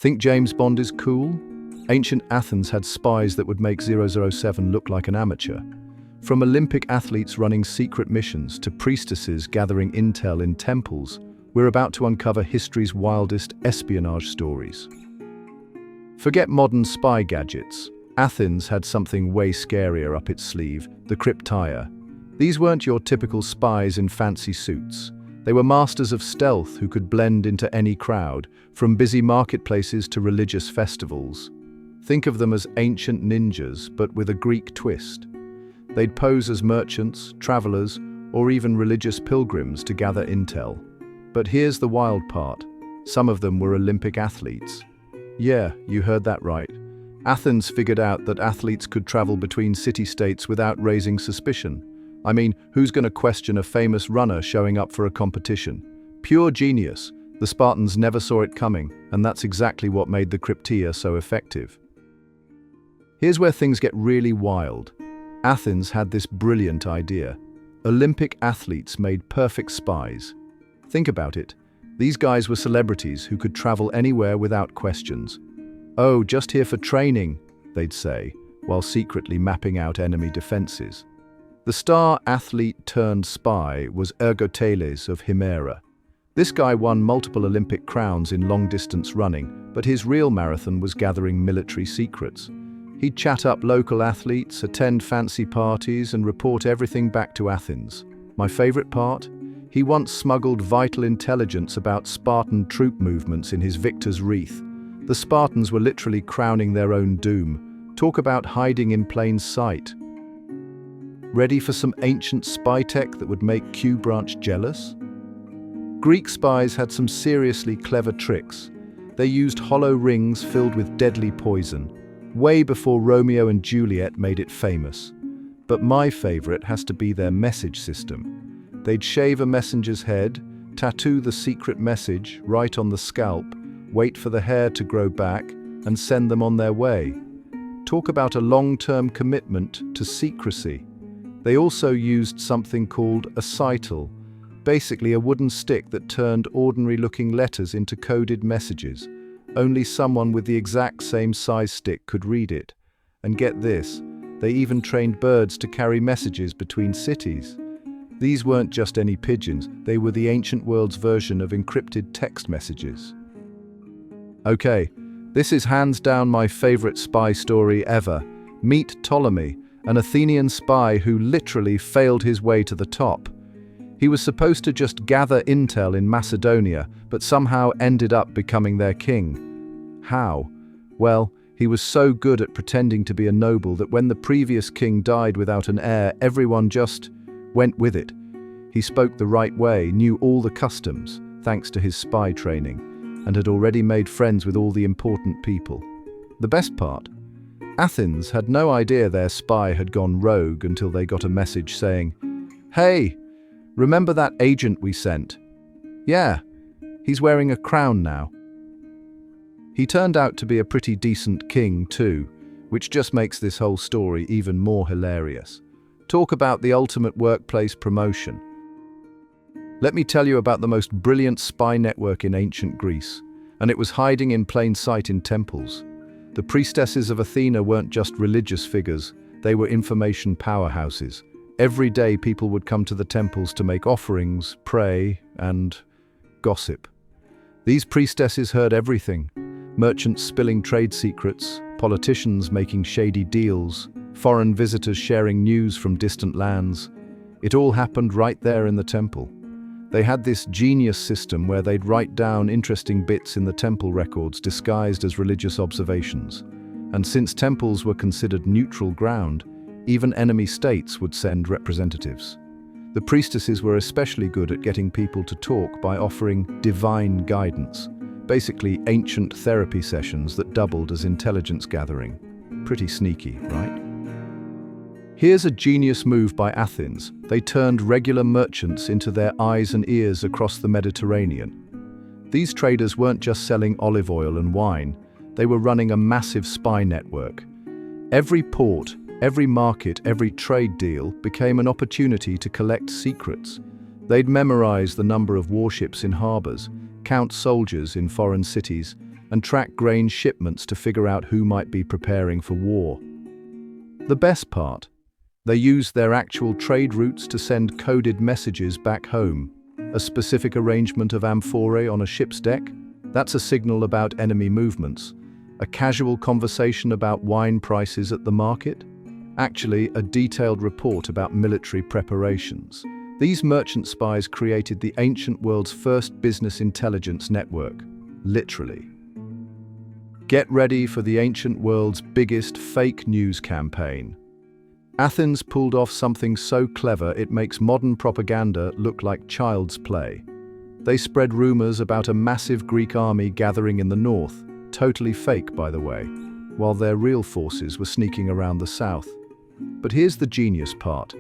Think James Bond is cool? Ancient Athens had spies that would make 007 look like an amateur. From Olympic athletes running secret missions to priestesses gathering intel in temples, we're about to uncover history's wildest espionage stories. Forget modern spy gadgets. Athens had something way scarier up its sleeve, the Krypteia. These weren't your typical spies in fancy suits. They were masters of stealth who could blend into any crowd, from busy marketplaces to religious festivals. Think of them as ancient ninjas, but with a Greek twist. They'd pose as merchants, travelers, or even religious pilgrims to gather intel. But here's the wild part. Some of them were Olympic athletes. Yeah, you heard that right. Athens figured out that athletes could travel between city-states without raising suspicion. I mean, who's going to question a famous runner showing up for a competition? Pure genius. The Spartans never saw it coming, and that's exactly what made the Krypteia so effective. Here's where things get really wild. Athens had this brilliant idea. Olympic athletes made perfect spies. Think about it. These guys were celebrities who could travel anywhere without questions. "Oh, just here for training," they'd say, while secretly mapping out enemy defenses. The star athlete turned spy was Ergoteles of Himera. This guy won multiple Olympic crowns in long-distance running, but his real marathon was gathering military secrets. He'd chat up local athletes, attend fancy parties, and report everything back to Athens. My favorite part? He once smuggled vital intelligence about Spartan troop movements in his victor's wreath. The Spartans were literally crowning their own doom. Talk about hiding in plain sight. Ready for some ancient spy tech that would make Q Branch jealous? Greek spies had some seriously clever tricks. They used hollow rings filled with deadly poison, way before Romeo and Juliet made it famous. But my favorite has to be their message system. They'd shave a messenger's head, tattoo the secret message right on the scalp, wait for the hair to grow back, and send them on their way. Talk about a long-term commitment to secrecy. They also used something called a sigil, basically a wooden stick that turned ordinary-looking letters into coded messages. Only someone with the exact same size stick could read it. And get this, they even trained birds to carry messages between cities. These weren't just any pigeons, they were the ancient world's version of encrypted text messages. Okay, this is hands down my favorite spy story ever. Meet Ptolemy, an Athenian spy who literally failed his way to the top. He was supposed to just gather intel in Macedonia, but somehow ended up becoming their king. How? Well, he was so good at pretending to be a noble that when the previous king died without an heir, everyone just went with it. He spoke the right way, knew all the customs, thanks to his spy training, and had already made friends with all the important people. The best part? Athens had no idea their spy had gone rogue until they got a message saying, "Hey, remember that agent we sent? Yeah, he's wearing a crown now." He turned out to be a pretty decent king too, which just makes this whole story even more hilarious. Talk about the ultimate workplace promotion. Let me tell you about the most brilliant spy network in ancient Greece, and it was hiding in plain sight in temples. The priestesses of Athena weren't just religious figures, they were information powerhouses. Every day people would come to the temples to make offerings, pray, and gossip. These priestesses heard everything. Merchants spilling trade secrets, politicians making shady deals, foreign visitors sharing news from distant lands. It all happened right there in the temple. They had this genius system where they'd write down interesting bits in the temple records disguised as religious observations. And since temples were considered neutral ground, even enemy states would send representatives. The priestesses were especially good at getting people to talk by offering divine guidance, basically ancient therapy sessions that doubled as intelligence gathering. Pretty sneaky, right? Here's a genius move by Athens. They turned regular merchants into their eyes and ears across the Mediterranean. These traders weren't just selling olive oil and wine, they were running a massive spy network. Every port, every market, every trade deal became an opportunity to collect secrets. They'd memorize the number of warships in harbors, count soldiers in foreign cities, and track grain shipments to figure out who might be preparing for war. The best part, they used their actual trade routes to send coded messages back home. A specific arrangement of amphorae on a ship's deck? That's a signal about enemy movements. A casual conversation about wine prices at the market? Actually, a detailed report about military preparations. These merchant spies created the ancient world's first business intelligence network, literally. Get ready for the ancient world's biggest fake news campaign. Athens pulled off something so clever it makes modern propaganda look like child's play. They spread rumors about a massive Greek army gathering in the north, totally fake by the way, while their real forces were sneaking around the south. But here's the genius part.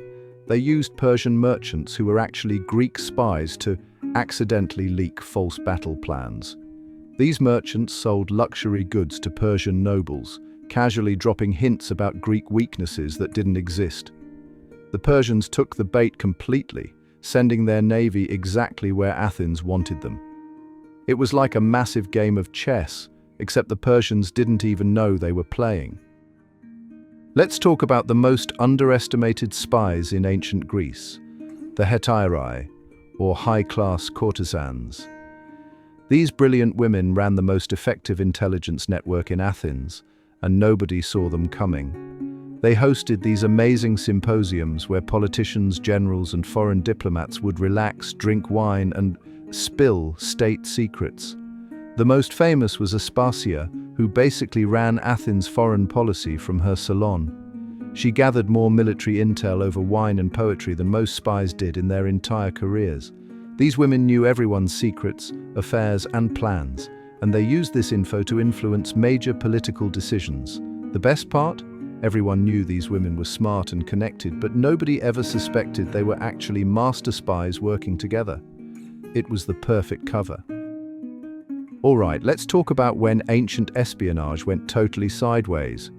They used Persian merchants who were actually Greek spies to accidentally leak false battle plans. These merchants sold luxury goods to Persian nobles, casually dropping hints about Greek weaknesses that didn't exist. The Persians took the bait completely, sending their navy exactly where Athens wanted them. It was like a massive game of chess, except the Persians didn't even know they were playing. Let's talk about the most underestimated spies in ancient Greece, the Hetairai, or high-class courtesans. These brilliant women ran the most effective intelligence network in Athens, and nobody saw them coming. They hosted these amazing symposiums where politicians, generals, and foreign diplomats would relax, drink wine, and spill state secrets. The most famous was Aspasia, who basically ran Athens' foreign policy from her salon. She gathered more military intel over wine and poetry than most spies did in their entire careers. These women knew everyone's secrets, affairs, and plans, and they used this info to influence major political decisions. The best part? Everyone knew these women were smart and connected, but nobody ever suspected they were actually master spies working together. It was the perfect cover. Alright, let's talk about when ancient espionage went totally sideways.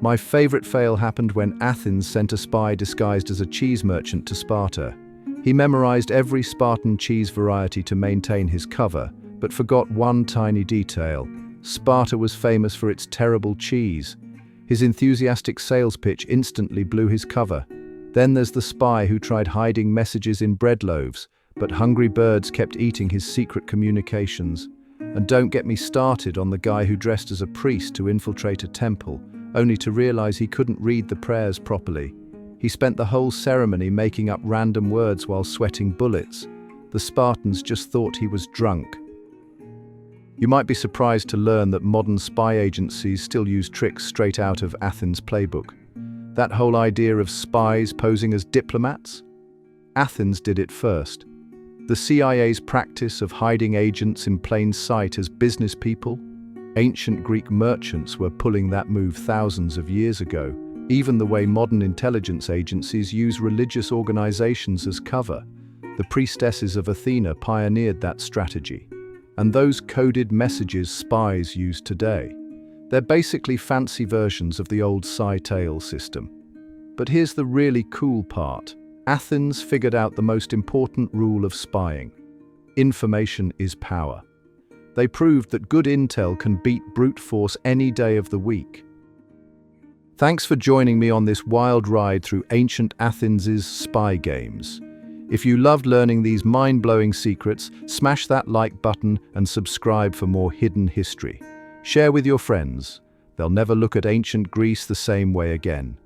My favorite fail happened when Athens sent a spy disguised as a cheese merchant to Sparta. He memorized every Spartan cheese variety to maintain his cover, but forgot one tiny detail. Sparta was famous for its terrible cheese. His enthusiastic sales pitch instantly blew his cover. Then there's the spy who tried hiding messages in bread loaves, but hungry birds kept eating his secret communications. And don't get me started on the guy who dressed as a priest to infiltrate a temple, only to realize he couldn't read the prayers properly. He spent the whole ceremony making up random words while sweating bullets. The Spartans just thought he was drunk. You might be surprised to learn that modern spy agencies still use tricks straight out of Athens' playbook. That whole idea of spies posing as diplomats? Athens did it first. The CIA's practice of hiding agents in plain sight as business people? Ancient Greek merchants were pulling that move thousands of years ago. Even the way modern intelligence agencies use religious organizations as cover. The priestesses of Athena pioneered that strategy. And those coded messages spies use today. They're basically fancy versions of the old psi-tail system. But here's the really cool part. Athens figured out the most important rule of spying. Information is power. They proved that good intel can beat brute force any day of the week. Thanks for joining me on this wild ride through ancient Athens' spy games. If you loved learning these mind-blowing secrets, smash that like button and subscribe for more hidden history. Share with your friends. They'll never look at ancient Greece the same way again.